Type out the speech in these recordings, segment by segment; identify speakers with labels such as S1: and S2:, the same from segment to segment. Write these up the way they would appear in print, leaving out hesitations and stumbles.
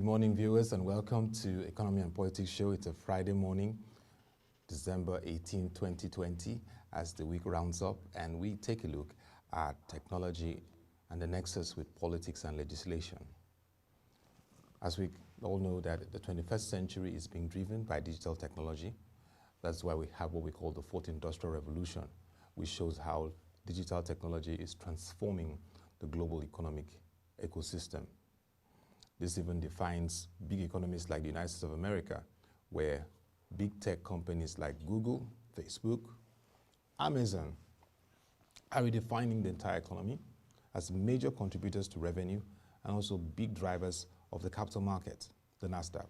S1: morning, viewers, and welcome to Economy and Politics Show. It's a Friday morning, December 18, 2020, as the week rounds up, and we take a look at technology and the nexus with politics and legislation. As we all know that the 21st century is being driven by digital technology. That's why we have what we call the fourth industrial revolution, which shows how digital technology is transforming the global economic ecosystem. This even defines big economies like the United States of America, where big tech companies like Google, Facebook, Amazon are redefining the entire economy as major contributors to revenue and also big drivers of the capital market, the NASDAQ.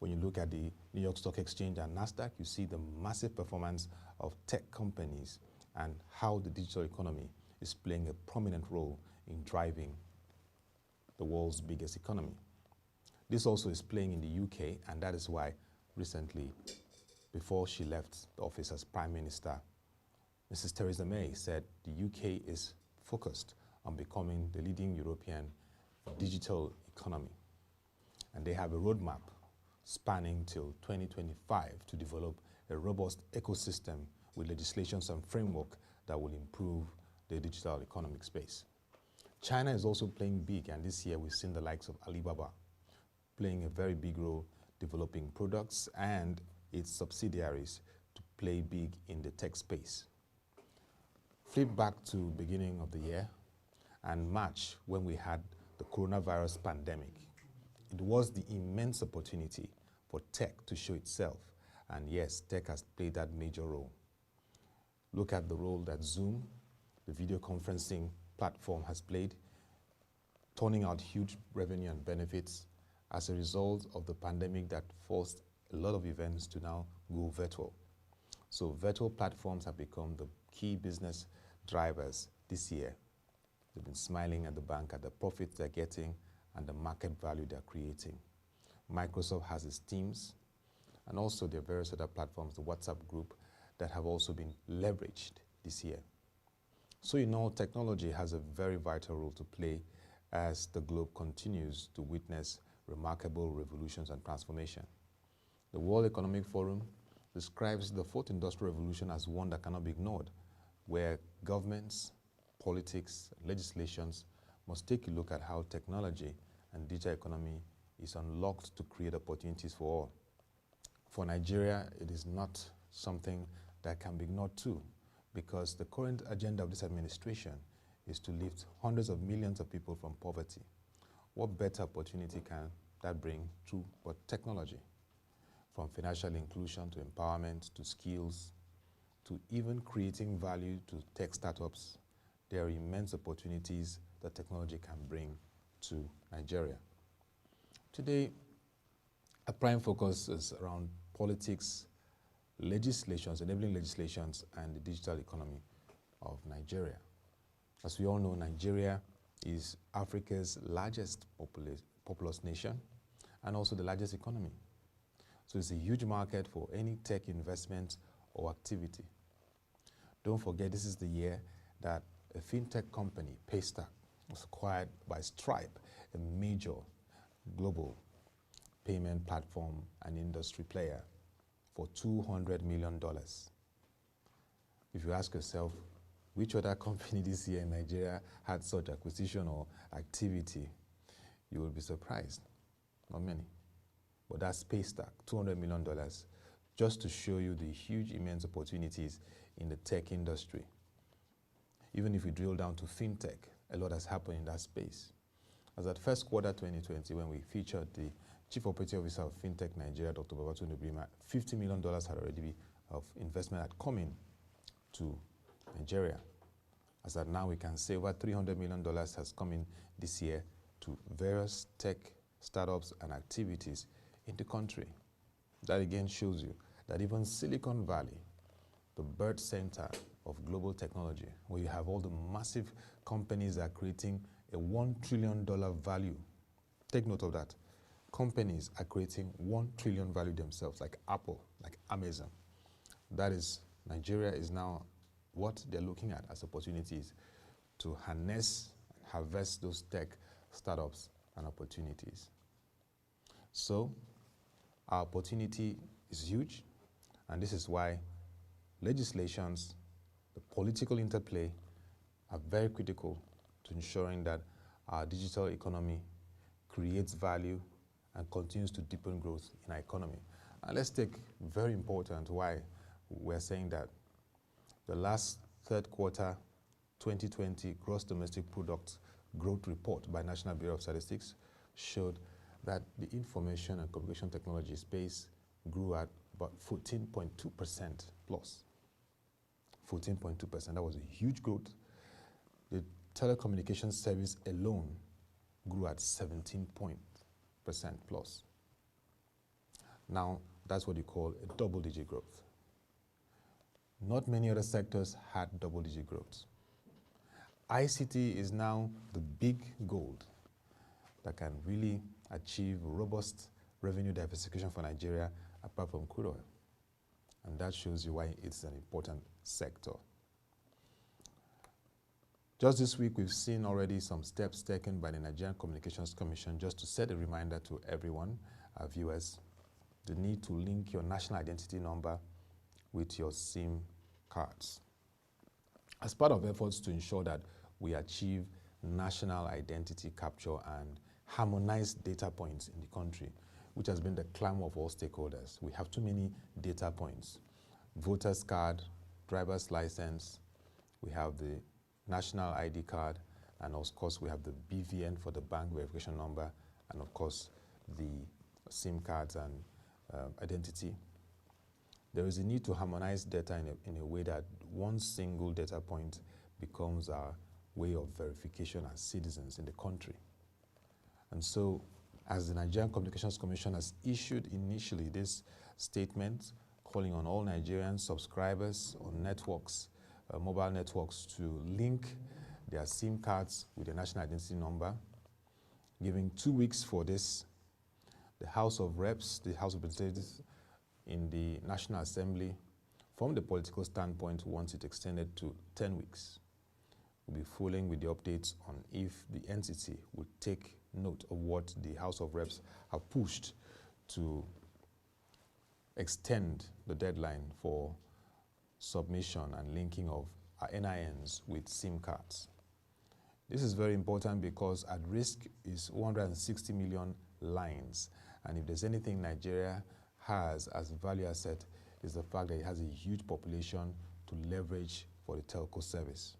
S1: When you look at the New York Stock Exchange and NASDAQ, you see the massive performance of tech companies and how the digital economy is playing a prominent role in driving the world's biggest economy. This also is playing in the UK, and that is why recently, before she left the office as Prime Minister, Mrs. Theresa May said the UK is focused on becoming the leading European digital economy. And they have a roadmap spanning till 2025 to develop a robust ecosystem with legislations and framework that will improve the digital economic space. China is also playing big, and this year we've seen the likes of Alibaba playing a very big role developing products and its subsidiaries to play big in the tech space. Flip back to beginning of the year and March when we had the coronavirus pandemic. It was the immense opportunity for tech to show itself, and yes, tech has played that major role. Look at the role that Zoom, the video conferencing platform, has played, turning out huge revenue and benefits as a result of the pandemic that forced a lot of events to now go virtual. So virtual platforms have become the key business drivers this year. They've been smiling at the bank at the profits they're getting and the market value they're creating. Microsoft has its Teams and also their various other platforms, the WhatsApp group, that have also been leveraged this year. So in all, technology has a very vital role to play as the globe continues to witness remarkable revolutions and transformation. The World Economic Forum describes the fourth industrial revolution as one that cannot be ignored, where governments, politics, and legislations must take a look at how technology and digital economy is unlocked to create opportunities for all. For Nigeria, it is not something that can be ignored too, because the current agenda of this administration is to lift hundreds of millions of people from poverty. What better opportunity can that bring through but technology? From financial inclusion to empowerment to skills to even creating value to tech startups, there are immense opportunities that technology can bring to Nigeria. Today, our prime focus is around politics, legislations, enabling legislations, and the digital economy of Nigeria. As we all know, Nigeria is Africa's largest populous nation and also the largest economy. So it's a huge market for any tech investment or activity. Don't forget, this is the year that a fintech company, Paystack, was acquired by Stripe, a major global payment platform and industry player, for $200 million. If you ask yourself, which other company this year in Nigeria had such acquisition or activity, you will be surprised. Not many. But that's Paystack, $200 million, just to show you the huge, immense opportunities in the tech industry. Even if we drill down to fintech, a lot has happened in that space. As at first quarter 2020, when we featured the Chief Operating Officer of Fintech Nigeria, Dr. Babatunde Brima, $50 million had already been of investment had come in to Nigeria. As at now, we can say over $300 million has come in this year to various tech startups and activities in the country. That again shows you that even Silicon Valley, the birth center of global technology, where you have all the massive companies that are creating a $1 trillion value. Take note of that. Companies are creating $1 trillion value themselves, like Apple, like Amazon. That is, Nigeria is now what they're looking at as opportunities to harness and harvest those tech startups and opportunities. So our opportunity is huge, and this is why legislations, the political interplay are very critical to ensuring that our digital economy creates value and continues to deepen growth in our economy. And let's take very important why we're saying that. The last third quarter 2020 gross domestic product growth report by National Bureau of Statistics showed that the information and communication technology space grew at about 14.2% plus. 14.2%, that was a huge growth. The telecommunications service alone grew at 17% plus. Now, that's what you call a double-digit growth. Not many other sectors had double-digit growth. ICT is now the big gold that can really achieve robust revenue diversification for Nigeria apart from crude oil. And that shows you why it's an important sector. Just this week, we've seen already some steps taken by the Nigerian Communications Commission just to set a reminder to everyone, our viewers, the need to link your national identity number with your SIM cards. As part of efforts to ensure that we achieve national identity capture and harmonized data points in the country, which has been the clamor of all stakeholders. We have too many data points. Voter's card, driver's license, we have the national ID card, and of course we have the BVN for the bank verification number, and of course the SIM cards and identity. There is a need to harmonize data in a way that one single data point becomes our way of verification as citizens in the country. And so, as the Nigerian Communications Commission has issued initially this statement calling on all Nigerian subscribers on networks, mobile networks, to link their SIM cards with their national identity number, giving 2 weeks for this. The House of Reps, the House of Representatives in the National Assembly, from the political standpoint, wants it extended to 10 weeks. We'll be fooling with the updates on if the entity would take note of what the House of Reps have pushed to extend the deadline for submission and linking of our NINs with SIM cards. This is very important because at risk is 160 million lines, and if there's anything Nigeria has as value asset is the fact that it has a huge population to leverage for the telco service.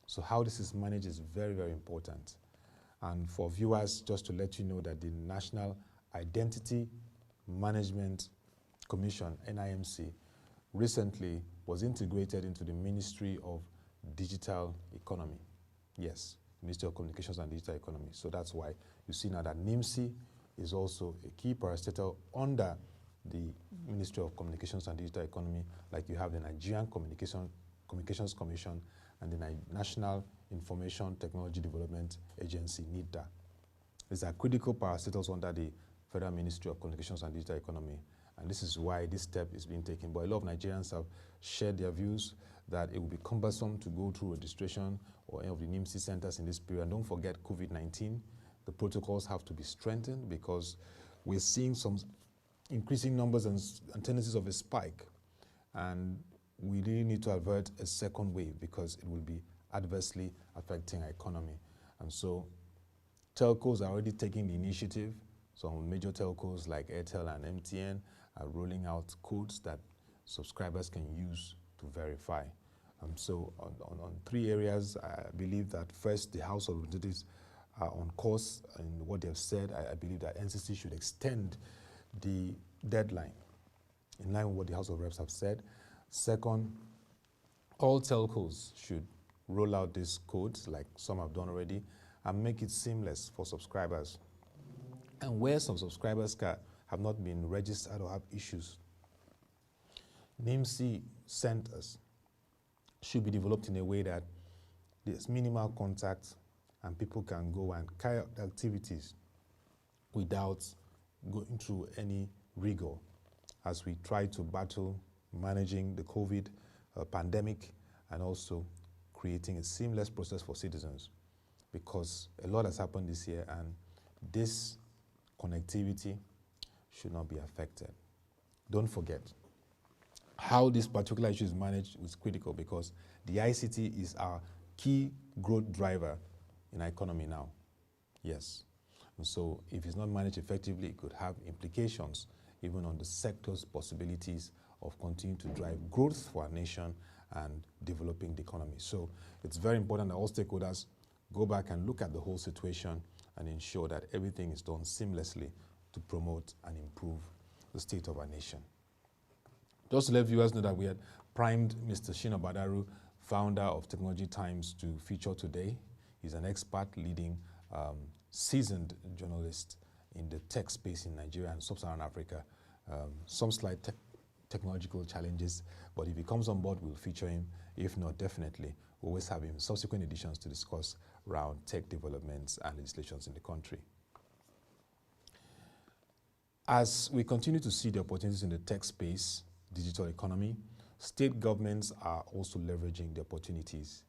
S1: So how this is managed is very, very important. And for viewers, just to let you know that the National Identity Management Commission, NIMC, recently was integrated into the Ministry of Digital Economy. Yes, Ministry of Communications and Digital Economy. So that's why you see now that NIMC is also a key parastatal under the Ministry of Communications and Digital Economy, like you have the Nigerian Communications Commission and the National Information Technology Development Agency, NIDA. These are critical parastatals under the Federal Ministry of Communications and Digital Economy, and this is why this step is being taken. But a lot of Nigerians have shared their views that it will be cumbersome to go through registration or any of the NIMC centers in this period. And don't forget COVID-19. The protocols have to be strengthened because we're seeing some increasing numbers and tendencies of a spike. And we really need to avert a second wave because it will be adversely affecting our economy. And so telcos are already taking the initiative. Some major telcos like Airtel and MTN are rolling out codes that subscribers can use to verify. So on 3 areas, I believe that first, the House of Representatives are on course in what they've said. I believe that NCC should extend the deadline in line with what the House of Reps have said. Second, all telcos should roll out these codes, like some have done already, and make it seamless for subscribers. And where some subscribers have not been registered or have issues, NIMC centers should be developed in a way that there's minimal contact and people can go and carry out activities without going through any rigor as we try to battle managing the COVID pandemic and also creating a seamless process for citizens, because a lot has happened this year and this connectivity should not be affected. Don't forget, how this particular issue is managed is critical because the ICT is our key growth driver in our economy now. Yes. And so if it's not managed effectively, it could have implications even on the sector's possibilities of continuing to drive growth for our nation and developing the economy. So it's very important that all stakeholders go back and look at the whole situation and ensure that everything is done seamlessly to promote and improve the state of our nation. Just to let viewers know that we had primed Mr. Shina Badaru, founder of Technology Times, to feature today. He's an expert, leading seasoned journalist in the tech space in Nigeria and sub-Saharan Africa. Some slight technological challenges, but if he comes on board, we'll feature him. If not, definitely, we'll always have him in subsequent editions to discuss around tech developments and legislations in the country. As we continue to see the opportunities in the tech space, digital economy, state governments are also leveraging the opportunities.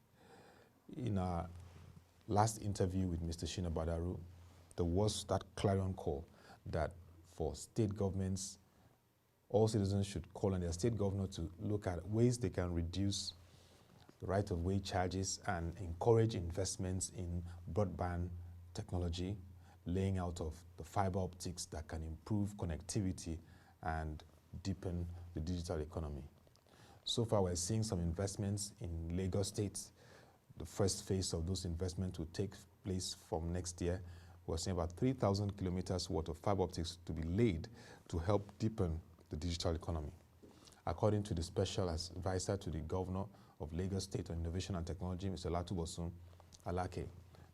S1: In our last interview with Mr. Shina Badaru, there was that clarion call that for state governments, all citizens should call on their state governor to look at ways they can reduce the right-of-way charges and encourage investments in broadband technology, laying out of the fiber optics that can improve connectivity and deepen the digital economy. So far, we're seeing some investments in Lagos State. The first phase of those investments will take place from next year. We're seeing about 3,000 kilometers worth of fiber optics to be laid to help deepen the digital economy. According to the special advisor to the governor of Lagos State on Innovation and Technology, Mr. Latubosun Alake,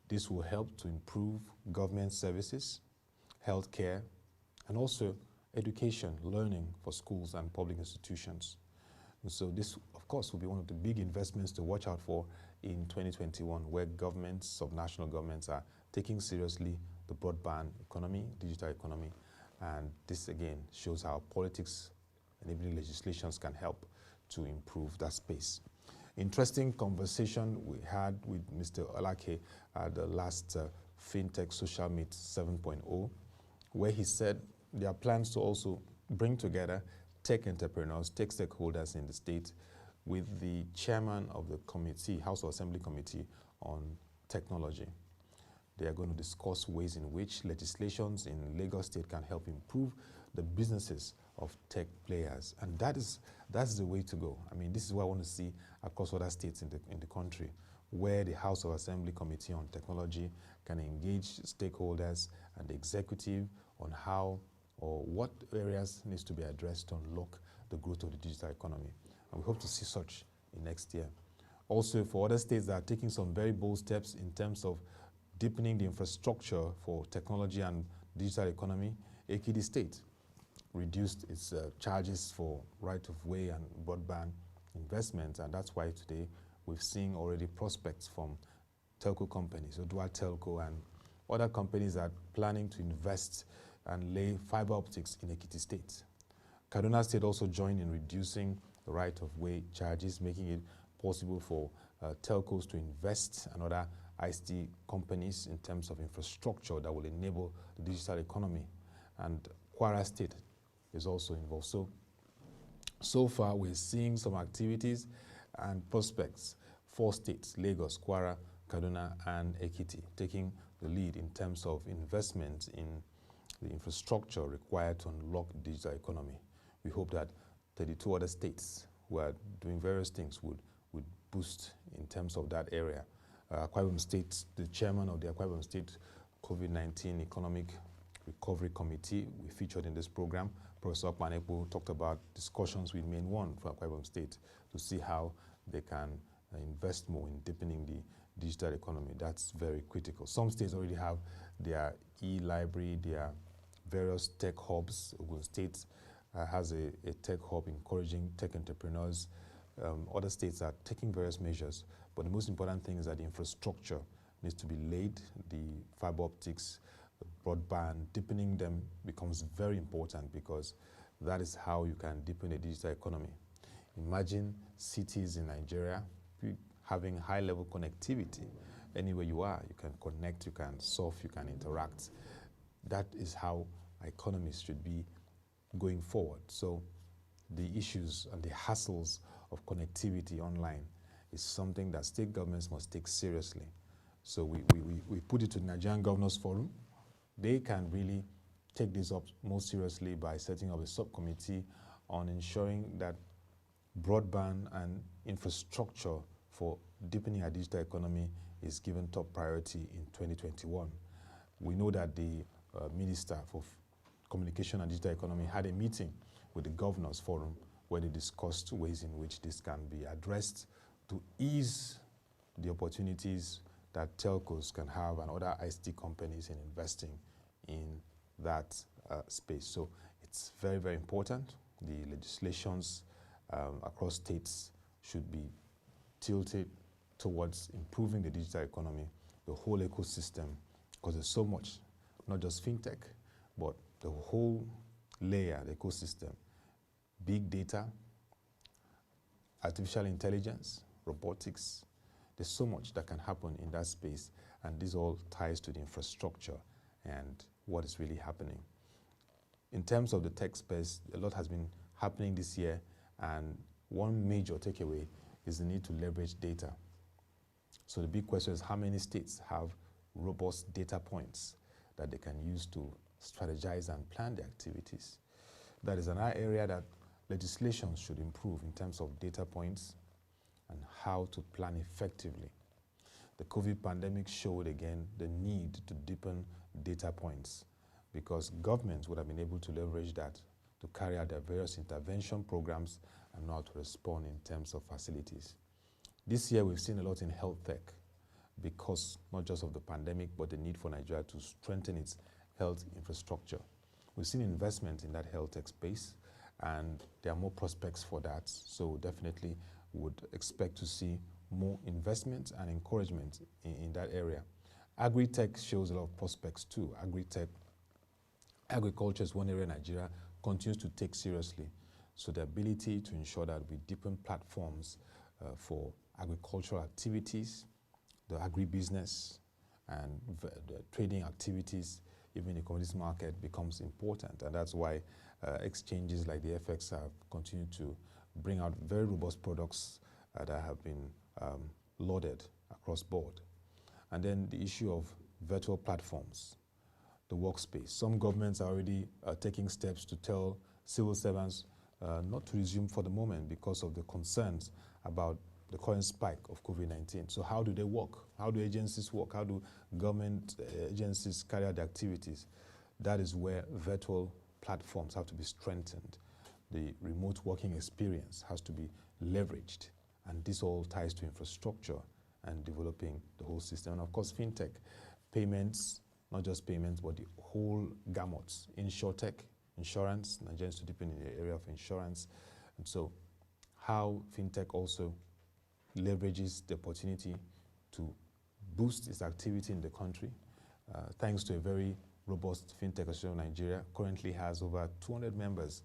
S1: this will help to improve government services, healthcare, and also education, learning for schools and public institutions. And so this, of course, will be one of the big investments to watch out for in 2021, where governments, subnational governments, are taking seriously the broadband economy, digital economy, and this again shows how politics and even legislations can help to improve that space. Interesting conversation we had with Mr. Alake at the last FinTech Social Meet 7.0, where he said there are plans to also bring together tech entrepreneurs, tech stakeholders in the state with the chairman of the committee, House of Assembly Committee on Technology. They are going to discuss ways in which legislations in Lagos State can help improve the businesses of tech players. And that's the way to go. I mean, this is what I want to see across other states in the country, where the House of Assembly Committee on Technology can engage stakeholders and the executive on how or what areas needs to be addressed to unlock the growth of the digital economy. And we hope to see such in next year. Also, for other states that are taking some very bold steps in terms of deepening the infrastructure for technology and digital economy, Ekiti State reduced its charges for right-of-way and broadband investments, and that's why today we've seen already prospects from telco companies, Odua Telco and other companies that are planning to invest and lay fiber optics in Ekiti State. Kaduna State also joined in reducing the right-of-way charges, making it possible for telcos to invest and other ICT companies in terms of infrastructure that will enable the digital economy. And Kwara State is also involved. So far, we're seeing some activities and prospects. 4 states, Lagos, Kwara, Kaduna, and Ekiti, taking the lead in terms of investment in the infrastructure required to unlock the digital economy. We hope that 32 other states who are doing various things would boost in terms of that area. Akwa Ibom State, the chairman of the Akwa Ibom State COVID-19 Economic Recovery Committee, we featured in this program. Professor Akpanepo talked about discussions with Main One for Akwa Ibom State to see how they can invest more in deepening the digital economy. That's very critical. Some states already have their e-library, their various tech hubs. Ogun State has a tech hub encouraging tech entrepreneurs. Other states are taking various measures, but the most important thing is that the infrastructure needs to be laid. The fiber optics, the broadband, deepening them becomes very important because that is how you can deepen a digital economy. Imagine cities in Nigeria having high-level connectivity. Anywhere you are, you can connect, you can surf, you can interact. That is how economies should be going forward. So the issues and the hassles of connectivity online is something that state governments must take seriously. So we put it to the Nigerian Governors Forum. They can really take this up more seriously by setting up a subcommittee on ensuring that broadband and infrastructure for deepening our digital economy is given top priority in 2021. We know that the Minister for Communication and Digital Economy had a meeting with the Governors Forum where they discussed ways in which this can be addressed to ease the opportunities that telcos can have and other ICT companies in investing in that space. So it's very, very important. The legislations across states should be tilted towards improving the digital economy, the whole ecosystem, because there's so much, not just fintech, but the whole layer, the ecosystem, big data, artificial intelligence, robotics. There's so much that can happen in that space, and this all ties to the infrastructure and what is really happening. In terms of the tech space, a lot has been happening this year, and one major takeaway is the need to leverage data. So the big question is how many states have robust data points that they can use to strategize and plan their activities. That is another area that legislation should improve in terms of data points and how to plan effectively. The COVID pandemic showed again the need to deepen data points because governments would have been able to leverage that to carry out their various intervention programs and know how to respond in terms of facilities. This year we've seen a lot in health tech because not just of the pandemic, but the need for Nigeria to strengthen its health infrastructure. We've seen investment in that health tech space, and there are more prospects for that. So definitely would expect to see more investment and encouragement in that area. Agri-tech shows a lot of prospects too. Agri-tech, agriculture is one area Nigeria continues to take seriously. So the ability to ensure that we deepen platforms for agricultural activities, the agribusiness, and the trading activities, even the commodities market becomes important. And that's why exchanges like the FX have continued to bring out very robust products that have been lauded across board. And then the issue of virtual platforms, the workspace. Some governments are already taking steps to tell civil servants not to resume for the moment because of the concerns about the current spike of COVID-19. So how do they work? How do agencies work? How do government agencies carry out their activities? That is where virtual platforms have to be strengthened. The remote working experience has to be leveraged. And this all ties to infrastructure and developing the whole system. And of course, fintech, payments, not just payments, but the whole gamut. Insurtech, insurance, Nigerians to deepen in the area of insurance. And so how fintech also leverages the opportunity to boost its activity in the country, thanks to a very robust fintech association of Nigeria, currently has over 200 members,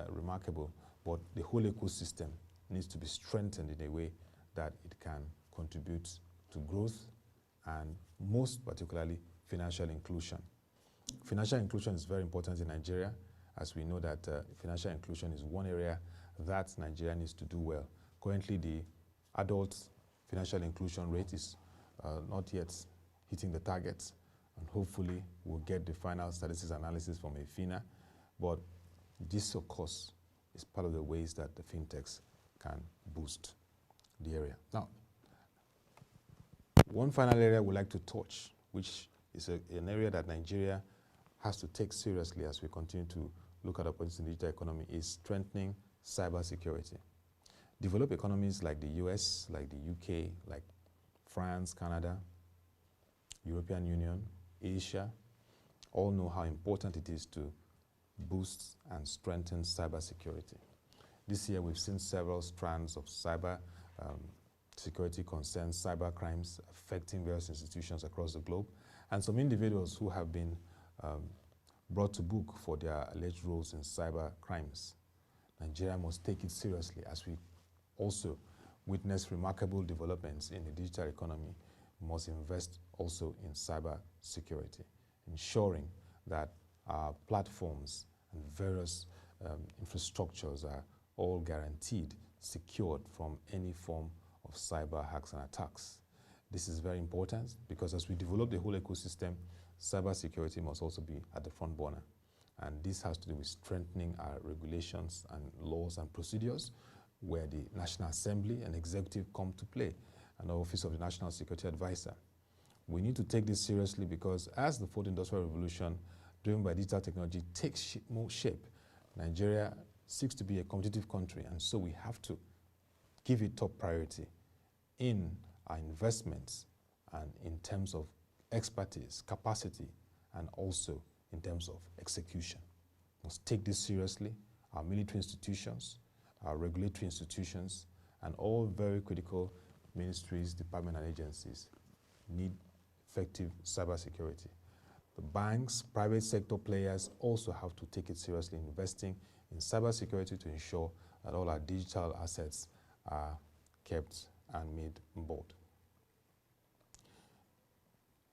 S1: remarkable, but the whole ecosystem needs to be strengthened in a way that it can contribute to growth and most particularly financial inclusion. Financial inclusion is very important in Nigeria, as we know that financial inclusion is one area that Nigeria needs to do well. Currently, the adult financial inclusion rate is not yet hitting the targets, and hopefully we'll get the final statistics analysis from AFINA, but this, of course, is part of the ways that the fintechs can boost the area. Now, one final area we'd like to touch, which is an area that Nigeria has to take seriously as we continue to look at opportunities in the digital economy, is strengthening cybersecurity. Developed economies like the US, like the UK, like France, Canada, European Union, Asia, all know how important it is to boost and strengthen cybersecurity. This year we've seen several strands of cyber security concerns, cyber crimes affecting various institutions across the globe, and some individuals who have been brought to book for their alleged roles in cyber crimes. Nigeria must take it seriously as we also witness remarkable developments in the digital economy. We must invest also in cyber security, ensuring that our platforms and various infrastructures are all guaranteed, secured from any form of cyber hacks and attacks. This is very important because as we develop the whole ecosystem, cybersecurity must also be at the front burner. And this has to do with strengthening our regulations and laws and procedures, where the National Assembly and Executive come to play, and the Office of the National Security Advisor. We need to take this seriously because as the fourth industrial revolution, driven by digital technology, takes more shape, Nigeria seeks to be a competitive country, and so we have to give it top priority in our investments and in terms of expertise, capacity, and also in terms of execution. We must take this seriously. Our military institutions, our regulatory institutions, and all very critical ministries, departments, and agencies need effective cybersecurity. The banks, private sector players also have to take it seriously, investing in cybersecurity to ensure that all our digital assets are kept and made on board.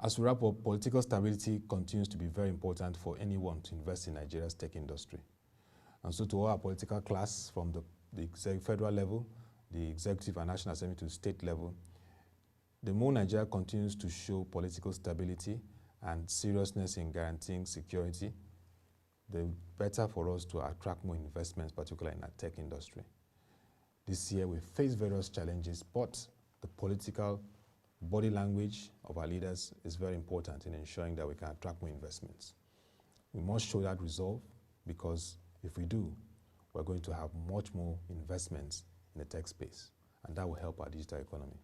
S1: As we wrap up, political stability continues to be very important for anyone to invest in Nigeria's tech industry. And so to all our political class, from the federal level, the executive and national assembly to the state level, the more Nigeria continues to show political stability and seriousness in guaranteeing security, the better for us to attract more investments, particularly in our tech industry. This year we face various challenges, but the political body language of our leaders is very important in ensuring that we can attract more investments. We must show that resolve, because if we do, we're going to have much more investments in the tech space, and that will help our digital economy.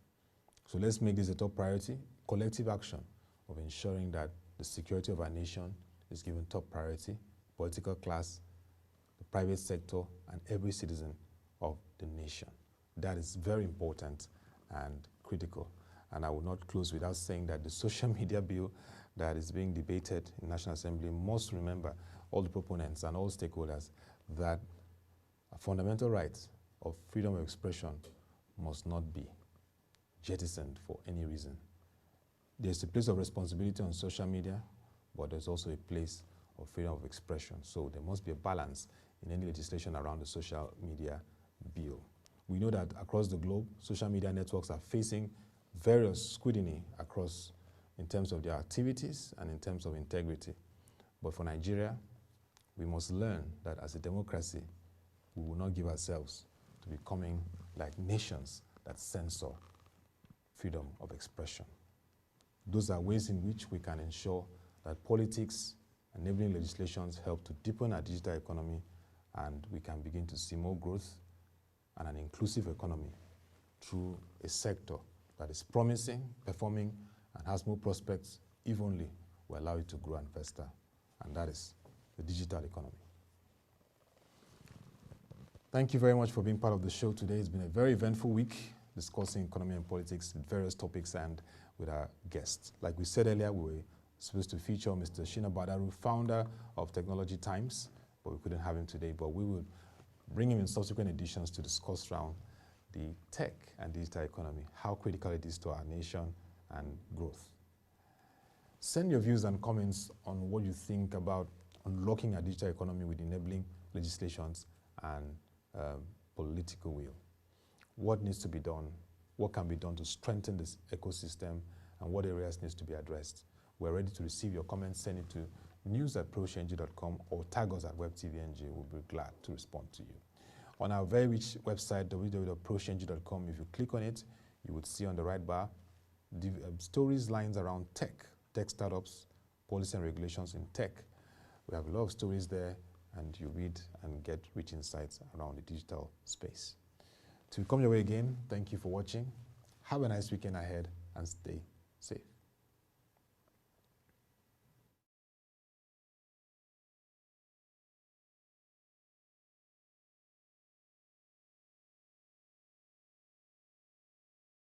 S1: So let's make this a top priority, collective action of ensuring that the security of our nation is given top priority, political class, the private sector, and every citizen of the nation. That is very important and critical. And I will not close without saying that the social media bill that is being debated in National Assembly must remember all the proponents and all stakeholders that a fundamental right of freedom of expression must not be jettisoned for any reason. There's a place of responsibility on social media, but there's also a place of freedom of expression. So there must be a balance in any legislation around the social media bill. We know that across the globe, social media networks are facing various scrutiny across in terms of their activities and in terms of integrity. But for Nigeria, we must learn that as a democracy, we will not give ourselves to becoming like nations that censor freedom of expression. Those are ways in which we can ensure that politics and enabling legislations help to deepen our digital economy, and we can begin to see more growth and an inclusive economy through a sector that is promising, performing, and has more prospects if only we allow it to grow and fester, and that is the digital economy. Thank you very much for being part of the show today. It's been a very eventful week discussing economy and politics with various topics and with our guests. Like we said earlier, we were supposed to feature Mr. Shina Badaru, founder of Technology Times, but we couldn't have him today, but we will bring him in subsequent editions to discuss around the tech and digital economy, how critical it is to our nation and growth. Send your views and comments on what you think about unlocking our digital economy with enabling legislations and political will. What needs to be done? What can be done to strengthen this ecosystem, and what areas needs to be addressed? We're ready to receive your comments. Send it to news@prochng.com or tag us at WebTVNG. We'll be glad to respond to you. On our very rich website, www.prochng.com, if you click on it, you would see on the right bar stories, lines around tech startups, policy and regulations in tech. We have a lot of stories there, and you read and get rich insights around the digital space. To come your way again, thank you for watching. Have a nice weekend ahead and stay safe.